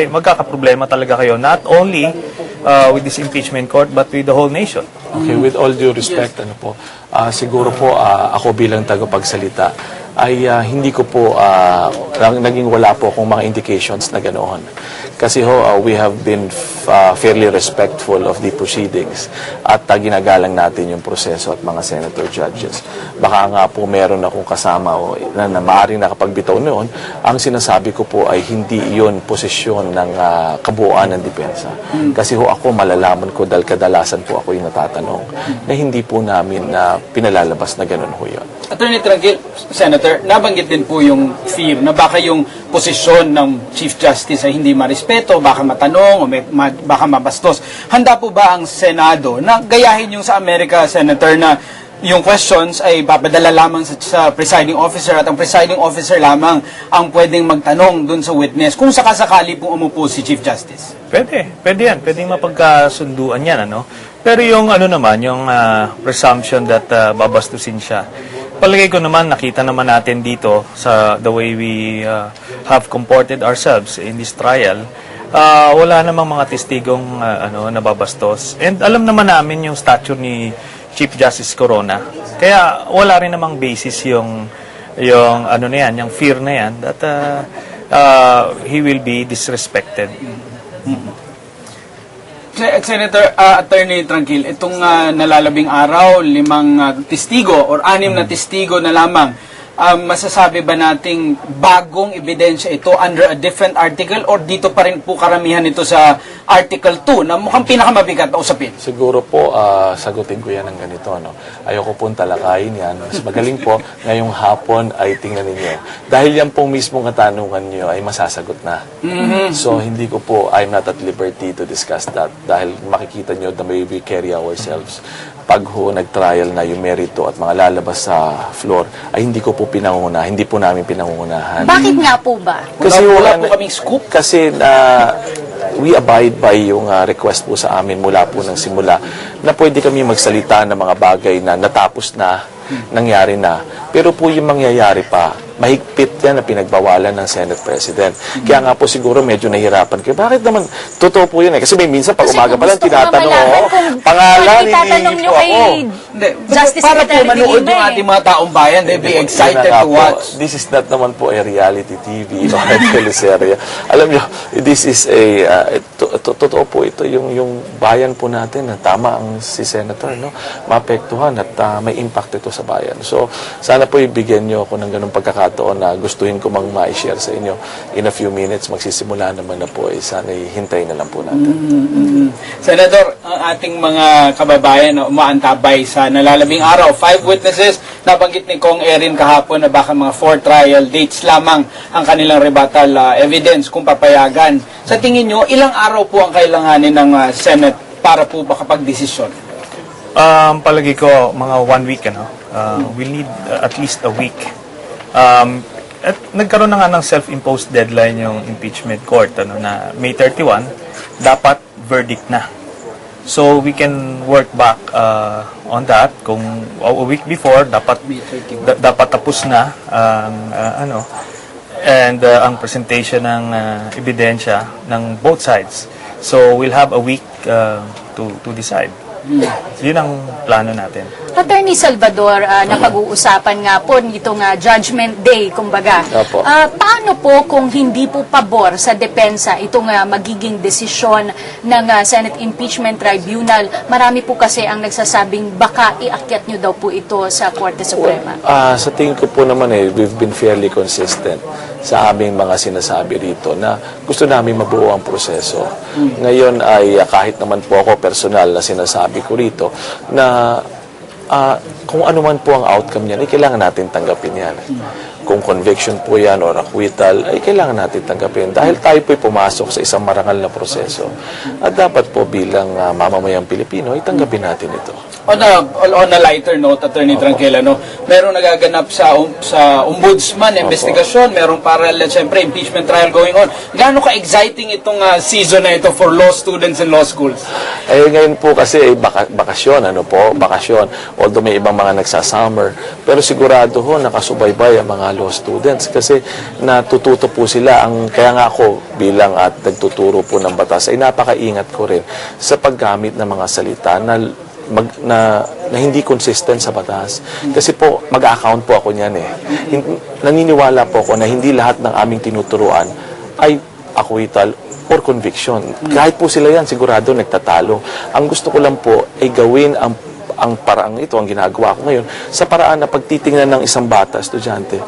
magkakaproblema talaga kayo. Not only with this impeachment court, but with the whole nation. Okay, with all due respect, siguro po ako bilang tagapagsalita ay hindi ko po naging wala po akong mga indications na ganoon. Kasi we have been fairly respectful of the proceedings at ginagalang natin yung proseso at mga senator judges. Baka nga po meron akong kasama na maaaring nakapagbitaw noon. Ang sinasabi ko po ay hindi iyon posisyon ng kabuuan ng depensa. Kasi ako malalaman ko dahil kadalasan po ako yung natatanong na hindi po namin pinalalabas na ganun ho yun. Attorney Tranquil, Senator, nabanggit din po yung fear na baka yung posisyon ng Chief Justice ay hindi marespeto, baka matanong o baka mabastos. Handa po ba ang Senado na gayahin yung sa Amerika, Senator, na yung questions ay papadala lamang sa presiding officer at ang presiding officer lamang ang pwedeng magtanong dun sa witness kung sakasakali pong umupo si Chief Justice? Pwede yan. Pwedeng mapagkasunduan yan, Pero yung naman, yung presumption that babastusin siya, palagay ko naman, nakita naman natin dito sa the way we have comported ourselves in this trial, wala namang mga testigong nababastos. And alam naman namin yung stature ni Chief Justice Corona. Kaya wala rin namang basis yung yung fear na yan that he will be disrespected. Senator, Attorney Tranquil, itong nalalabing araw, 5 testigo or 6 na testigo na lamang, masasabi ba nating bagong ebidensya ito under a different article or dito pa rin po karamihan ito sa Article 2 na mukhang pinakamabigat na usapin? Siguro po, sagutin ko yan ng ganito. Ayoko pong talakayin yan. Mas magaling po, ngayong hapon ay tingnan ninyo. Dahil yan pong mismong katanungan nyo ay masasagot na. So, hindi ko po, I'm not at liberty to discuss that. Dahil makikita nyo the way we carry ourselves. Pag nag-trial na yung merito at mga lalabas sa floor, ay hindi ko po pinangunguna, hindi po namin pinangungunahan. Bakit nga po ba? Kasi wala po kaming scoop. Kasi we abide by yung request po sa amin mula po ng simula na pwede kami magsalita ng mga bagay na natapos na, nangyari na. Pero po yung mangyayari pa, mahigpit yan na pinagbawalan ng Senate President. Kaya nga po siguro medyo nahirapan kayo. Bakit naman? Totoo po yun eh. Kasi may minsan pag umaga pa lang tinatanong ako, pangalan, hindi po ako. Justice Para po Secretary manood Lima yung ating mga taong bayan, they be excited to watch. This is not naman po a reality TV o a teleserye. Alam nyo, this is totoo po ito, yung bayan po natin na tama ang si Senator, maapektuhan at may impact ito sa bayan. So, sana po ibigyan nyo ako ng ganung pagkakataon na gustuhin ko ma-share sa inyo. In a few minutes, magsisimula naman na po. Sana hintayin na lang po natin. Senator, ang ating mga kababayan na umaantabay sa nalalabing araw, 5 witnesses, nabanggit ni Kong Erin kahapon na baka mga 4 trial dates lamang ang kanilang rebuttal evidence kung papayagan. Sa tingin nyo, ilang araw po ang kailanganin ng Senate para po makapag-desisyon? Palagi ko, mga 1 week, we'll need at least a week. At nagkaroon na nga ng self-imposed deadline yung impeachment court, na May 31, dapat verdict na. So we can work back on that. Kung a week before, dapat tapos na ang presentation ng ebidensya ng both sides. So we'll have a week to decide. Yun ang plano natin. Attorney Salvador, napag-uusapan nga po nitong Judgment Day, kumbaga. Paano po kung hindi po pabor sa depensa itong magiging desisyon ng Senate Impeachment Tribunal? Marami po kasi ang nagsasabing baka iakyat nyo daw po ito sa Korte Suprema. Sa tingin ko po naman we've been fairly consistent sa aming mga sinasabi rito na gusto namin mabuo ang proseso. Ngayon ay kahit naman po ako personal na sinasabi ko rito na kung ano man po ang outcome niyan, ay kailangan natin tanggapin yan. Kung conviction po yan or acquittal, ay kailangan natin tanggapin. Dahil tayo po'y pumasok sa isang marangal na proseso. At dapat po bilang mamamayang Pilipino, ay tanggapin natin ito. On a lighter note, Attorney Tranquil, merong nagaganap sa ombudsman, investigasyon, merong parallel, siyempre, impeachment trial going on. Gaano ka-exciting itong season na ito for law students and law schools? Ngayon po kasi bakasyon, bakasyon. Although may ibang mga nagsasummer, pero sigurado nakasubaybay ang mga law students kasi natututo po sila. Kaya nga ako bilang at nagtuturo po ng batas ay napakaingat ko rin sa paggamit ng mga salita na hindi consistent sa batas. Kasi po, mag-account po ako niyan eh. Naniniwala po ako na hindi lahat ng aming tinuturuan ay acquittal or conviction. Kahit po sila yan, sigurado nagtatalo. Ang gusto ko lang po ay gawin ang paraang ito, ang ginagawa ko ngayon, sa paraan na pagtitingnan ng isang bata, estudyante,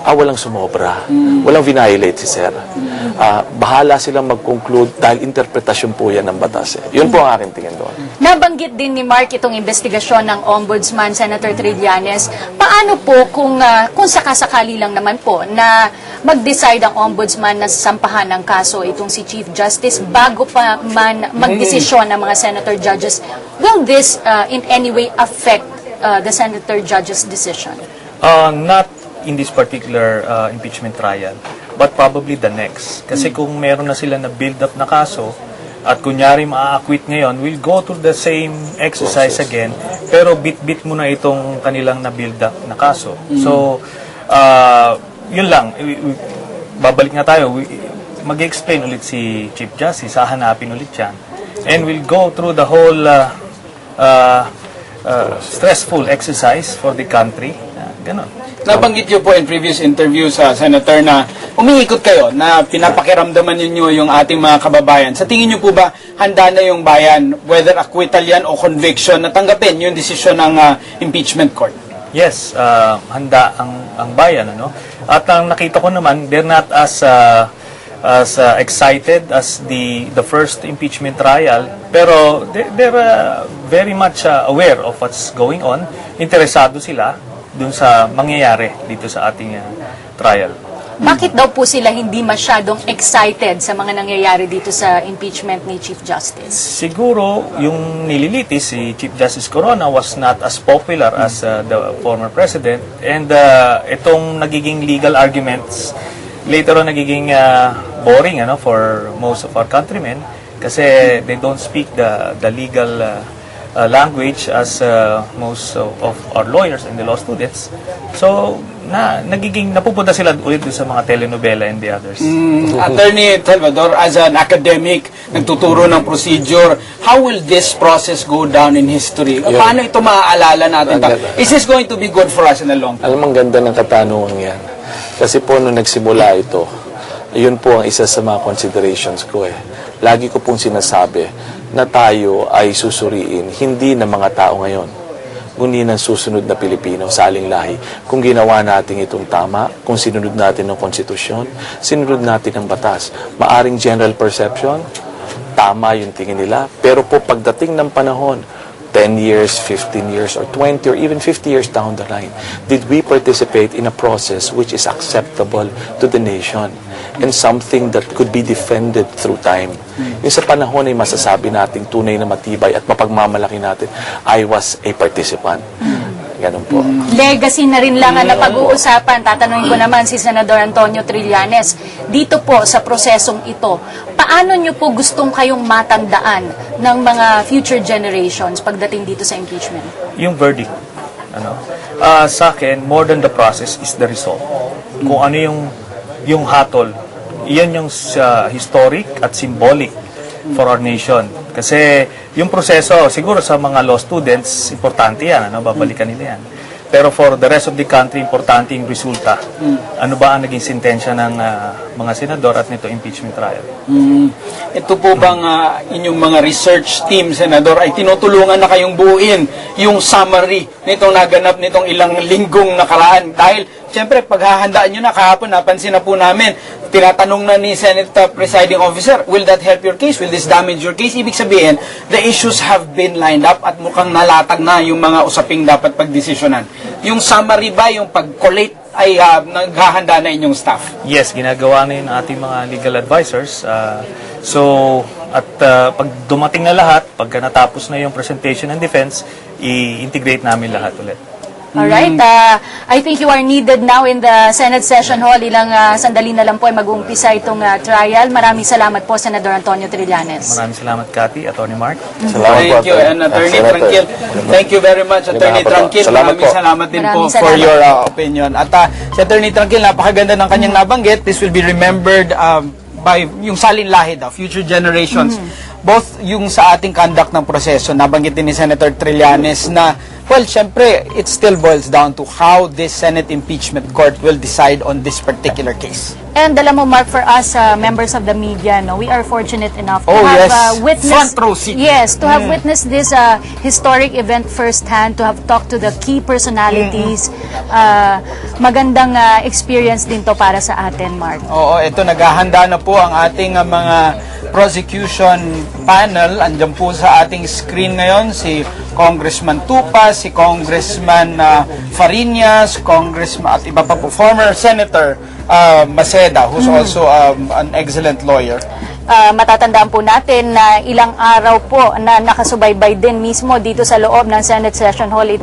walang sumobra. Walang violate si sir. Bahala silang mag-conclude dahil interpretasyon po yan ng batas. Yun po ang aking tingin doon. Nabanggit din ni Mark itong investigasyon ng Ombudsman, Senator Trillanes. Paano po kung sakasakali lang naman po na mag-decide ang Ombudsman na sampahan ng kaso itong si Chief Justice bago pa man magdesisyon ng mga Senator Judges? Will this in any way affect the Senator Judges' decision? Not in this particular impeachment trial, but probably the next. Kasi kung meron na sila na build up na kaso, at kunyari maa-acquit ngayon, we'll go through the same exercise again, pero bit-bit mo na itong kanilang na build up na kaso. So, yun lang. Babalik nga tayo. Mag-explain ulit si Chief Justice, hahanapin ulit yan. And we'll go through the whole stressful exercise for the country. Ganon. Nabanggit niyo po in previous interviews sa Senator na umiikot kayo na pinapakiramdaman niyo yung ating mga kababayan. Sa tingin niyo po ba handa na yung bayan, whether acquittal yan o conviction, na tanggapin yung desisyon ng impeachment court? Yes, handa ang bayan, ano? At ang nakita ko naman, they're not as excited as the first impeachment trial, pero they're very much aware of what's going on. Interesado sila dun sa mangyayari dito sa ating trial. Bakit daw po sila hindi masyadong excited sa mga nangyayari dito sa impeachment ni Chief Justice? Siguro yung nililitis si Chief Justice Corona was not as popular as the former president, and itong nagiging legal arguments later on nagiging boring for most of our countrymen kasi they don't speak the legal language as most of our lawyers and the law students. So, napupunta sila ulit sa mga telenovela and the others. Attorney Salvador, as an academic, nagtuturo ng procedure, how will this process go down in history? Paano ito maaalala natin? Is this going to be good for us in the long term? Alam mo, ang ganda ng katanungan yan. Kasi po, nung nagsimula ito, yun po ang isa sa mga considerations ko eh. Lagi ko pong sinasabi na tayo ay susuriin, hindi ng mga tao ngayon, kundi ng susunod na Pilipino sa aling lahi. Kung ginawa natin itong tama, kung sinunod natin ang konstitusyon, sinunod natin ang batas. Maaring general perception, tama yung tingin nila, pero po pagdating ng panahon, 10 years, 15 years, or 20, or even 50 years down the line, did we participate in a process which is acceptable to the nation and something that could be defended through time? Yung sa panahon ay masasabi nating tunay na matibay at mapagmamalaki natin, I was a participant. Ganun po. Legacy na rin lang ang napag-uusapan. Tatanungin ko naman si Senador Antonio Trillanes. Dito po sa prosesong ito, paano nyo po gustong kayong matandaan ng mga future generations pagdating dito sa impeachment? Yung verdict. Sa akin, more than the process is the result. Kung ano yung hatol, iyan yung historic at symbolic for our nation. Kasi yung proseso, siguro sa mga law students, importante yan, babalikan nila yan. Pero for the rest of the country, importante yung resulta. Ano ba ang naging sentensya ng mga senador at nito impeachment trial? Ito po bang inyong mga research team, Senador, ay tinutulungan na kayong buuin yung summary nitong naganap nitong ilang linggong nakaraan? Dahil, siyempre, paghahandaan nyo na kahapon, napansin na po namin, tinatanong na ni Senate Presiding Officer, will that help your case? Will this damage your case? Ibig sabihin, the issues have been lined up at mukhang nalatag na yung mga usaping dapat pagdesisyonan. Yung summary ba, yung pag-collate ay naghahanda na inyong staff? Yes, ginagawa na yun ng ating mga legal advisors. Pag dumating na lahat, pagka natapos na yung presentation and defense, i-integrate namin lahat ulit. Alright, I think you are needed now in the Senate Session Hall. Ilang sandali na lang po ay mag-uumpisa itong trial. Maraming salamat po, Senador Antonio Trillanes. Maraming salamat, Cathy, Atty. Mark. Salamat po, Thank you, and Attorney Senator. Tranquil. Thank you very much, Attorney po. Tranquil. Salamat Maraming po. salamat din po Maraming for salamat. your opinion. At si Attorney Tranquil, napakaganda ng kanyang nabanggit. This will be remembered by yung salin lahi daw, future generations. Both yung sa ating conduct ng proseso, nabanggit din ni Senator Trillanes na, well, syempre, it still boils down to how this Senate Impeachment Court will decide on this particular case. And alam mo, Mark, for us, members of the media, no, we are fortunate enough to Oh, have yes. witnessed... Front row seat. Yes, to have witnessed this historic event firsthand, to have talked to the key personalities. Magandang experience din to para sa atin, Mark. Oo, ito, naghahanda na po ang ating mga prosecution panel. Andiyan po sa ating screen ngayon si Congressman Tupa, si Congressman Fariñas, Congressman at iba pa po, former Senator Maceda, who's also an excellent lawyer. Matatandaan po natin na ilang araw po na nakasubaybay din mismo dito sa loob ng Senate Session Hall